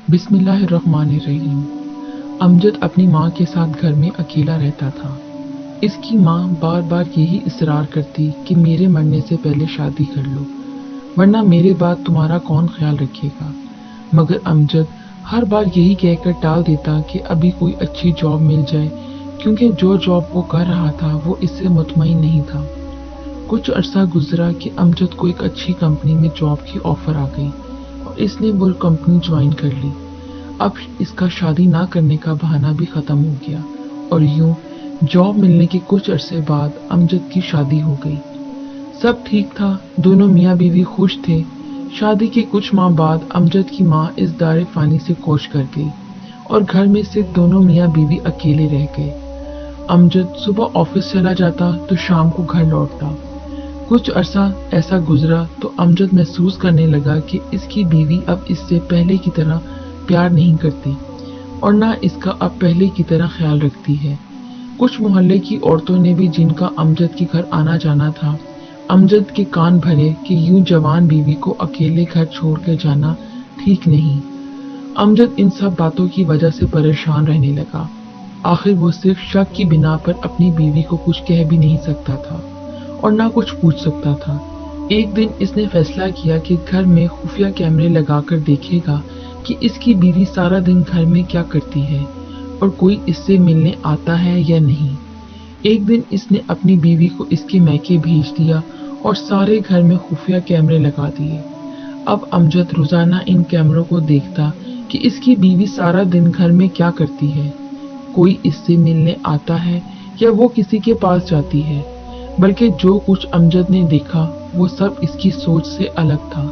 बिस्मिल्लाहिर्रहमानिर्रहीम। अमजद अपनी माँ के साथ घर में अकेला रहता था। इसकी माँ बार बार यही इसरार करती कि मेरे मरने से पहले शादी कर लो, वरना मेरे बाद तुम्हारा कौन ख्याल रखेगा। मगर अमजद हर बार यही कहकर टाल देता कि अभी कोई अच्छी जॉब मिल जाए, क्योंकि जो जॉब वो कर रहा था वो इससे मुतमईन नहीं था। कुछ अरसा गुजरा कि अमजद को एक अच्छी कंपनी में जॉब की ऑफर आ गई और इसने वो कंपनी ज्वाइन कर ली। अब इसका शादी ना करने का बहाना भी खत्म हो गया और यूं जॉब मिलने के कुछ अरसे बाद अमजद की शादी हो गई। सब ठीक था, दोनों मियाँ बीवी खुश थे। शादी के कुछ माह बाद अमजद की माँ इस दारे फानी से कोच कर गई और घर में सिर्फ दोनों मियाँ बीवी अकेले रह गए। अमजद सुबह ऑफिस चला जाता तो शाम को घर लौटता। कुछ अरसा ऐसा गुजरा तो अमजद महसूस करने लगा कि इसकी बीवी अब इससे पहले की तरह प्यार नहीं करती और ना इसका अब पहले की तरह ख्याल रखती है। कुछ मोहल्ले की औरतों ने भी, जिनका अमजद के घर आना जाना था, अमजद के कान भरे कि यूं जवान बीवी को अकेले घर छोड़कर जाना ठीक नहीं। अमजद इन सब बातों की वजह से परेशान रहने लगा। आखिर वो सिर्फ शक की बिना पर अपनी बीवी को कुछ कह भी नहीं सकता था और ना कुछ पूछ सकता था। एक दिन इसने फैसला किया कि घर में खुफिया कैमरे लगाकर देखेगा कि इसकी बीवी सारा दिन घर में क्या करती है और कोई इससे मिलने आता है या नहीं। एक दिन इसने अपनी बीवी को इसके मैके भेज दिया और सारे घर में खुफिया कैमरे लगा दिए। अब अमजद रोजाना इन कैमरों को देखता कि इसकी बीवी सारा दिन घर में क्या करती है, कोई इससे मिलने आता है या वो किसी के पास जाती है। बल्कि जो कुछ अमजद ने देखा वो सब इसकी सोच से अलग था।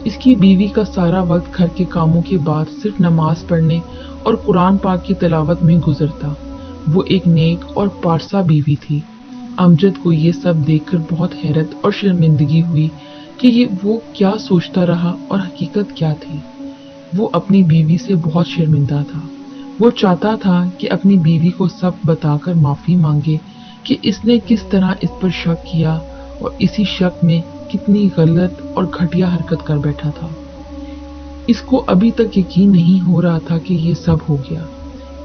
इसकी बीवी का सारा वक्त घर के कामों के बाद सिर्फ नमाज पढ़ने और कुरान पाक की तिलावत में गुजरता। वो एक नेक और पारसा बीवी थी। अमजद को ये सब देखकर बहुत हैरत और शर्मिंदगी हुई कि ये वो क्या सोचता रहा और हकीकत क्या थी। वो अपनी बीवी से बहुत शर्मिंदा था। वो चाहता था कि अपनी बीवी को सब बताकर माफी मांगे कि इसने किस तरह इस पर शक किया और इसी शक में कितनी गलत और घटिया हरकत कर बैठा था। इसको अभी तक यकीन नहीं हो रहा था कि ये सब हो गया।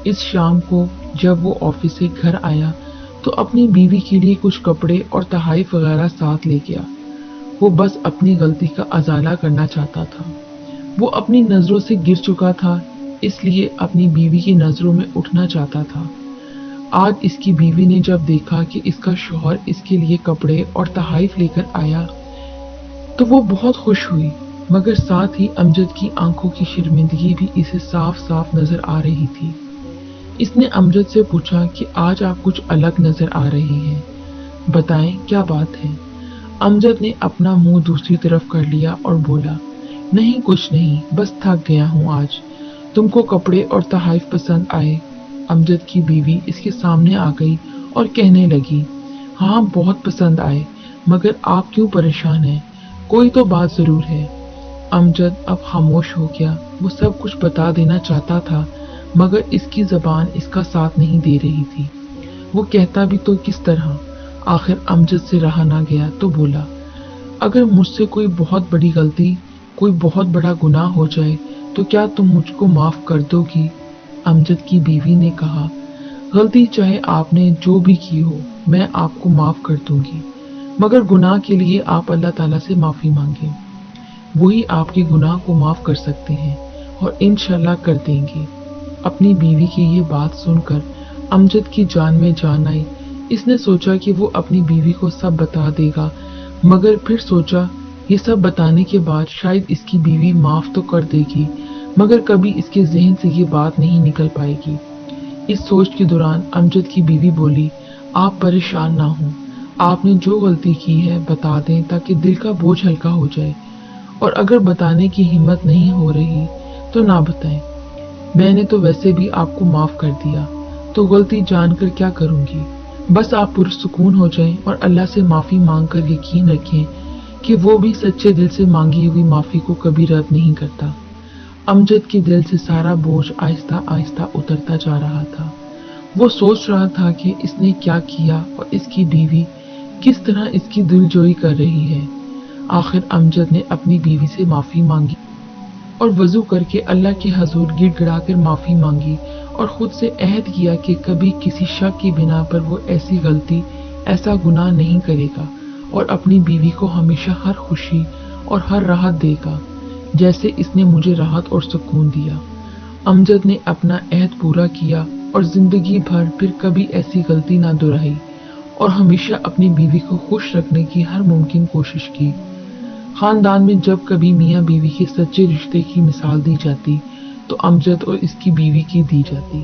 इस शाम को जब वो ऑफिस से घर आया तो अपनी बीवी के लिए कुछ कपड़े और तहाइफ वगैरह साथ ले गया। वो बस अपनी गलती का अजाला करना चाहता था। वो अपनी नजरों से गिर चुका था, इसलिए अपनी बीवी की नजरों में उठना चाहता था। आज इसकी बीवी ने जब देखा कि इसका शौहर इसके लिए कपड़े और तहाइफ लेकर आया तो वो बहुत खुश हुई, मगर साथ ही अमजद की आंखों की शर्मिंदगी भी इसे साफ साफ नजर आ रही थी। इसने अमजद से पूछा कि आज आप कुछ अलग नजर आ रहे हैं, बताएं क्या बात है। अमजद ने अपना मुंह दूसरी तरफ कर लिया और बोला, नहीं कुछ नहीं, बस थक गया हूँ आज। तुमको कपड़े और तहाइफ पसंद आए? अमजद की बीवी इसके सामने आ गई और कहने लगी, हाँ बहुत पसंद आए, मगर आप क्यों परेशान हैं? कोई तो बात जरूर है। अमजद अब खामोश हो गया। वो सब कुछ बता देना चाहता था मगर इसकी जबान इसका साथ नहीं दे रही थी। वो कहता भी तो किस तरह। आखिर अमजद से रहा ना गया तो बोला, अगर मुझसे कोई बहुत बड़ी गलती, कोई बहुत बड़ा गुनाह हो जाए तो क्या तुम मुझको माफ कर दोगी? अमजद की बीवी ने कहा, गलती चाहे आपने जो भी की हो मैं आपको माफ कर दूंगी, मगर गुनाह के लिए आप अल्लाह ताला से माफी मांगे। वही आपके गुनाह को माफ कर सकते हैं और इंशाल्लाह कर देंगे। अपनी बीवी की ये बात सुनकर अमजद की जान में जान आई। इसने सोचा कि वो अपनी बीवी को सब बता देगा, मगर फिर सोचा ये सब बताने के बाद शायद इसकी बीवी माफ तो कर देगी, मगर कभी इसके जहन से ये बात नहीं निकल पाएगी। इस सोच के दौरान अमजद की बीवी बोली, आप परेशान ना हो, आपने जो गलती की है बता दें ताकि दिल का बोझ हल्का हो जाए, और अगर बताने की हिम्मत नहीं हो रही तो ना बताएं। मैंने तो वैसे भी आपको माफ कर दिया, तो गलती जानकर क्या करूंगी। बस आप पुरसुकून हो जाएं और अल्लाह से माफी मांगकर यकीन रखें कि वो भी सच्चे दिल से मांगी हुई माफी को कभी रद्द नहीं करता। अमजद के दिल से सारा बोझ आहिस्ता आहिस्ता उतरता जा रहा था। वो सोच रहा था कि इसने क्या किया और इसकी बीवी किस तरह इसकी दिलजोई कर रही है। आखिर अमजद ने अपनी बीवी से माफी मांगी اور وضو کرके اللہ کے حضور गिड़ गिड़ा कर माफी मांगी और खुद से अहद किया कि कभी किसी शक की बिना पर वो ऐसी गलती, ऐसा गुनाह नहीं करेगा और अपनी बीवी को हमेशा हर खुशी और हर राहत देगा जैसे इसने मुझे राहत और सुकून दिया। अमजद ने अपना अहद पूरा किया और जिंदगी भर फिर कभी ऐसी गलती ना दोहराई और हमेशा अपनी बीवी को खुश रखने की हर मुमकिन कोशिश की। खानदान में जब कभी मियाँ बीवी के सच्चे रिश्ते की मिसाल दी जाती तो अमजद और इसकी बीवी की दी जाती।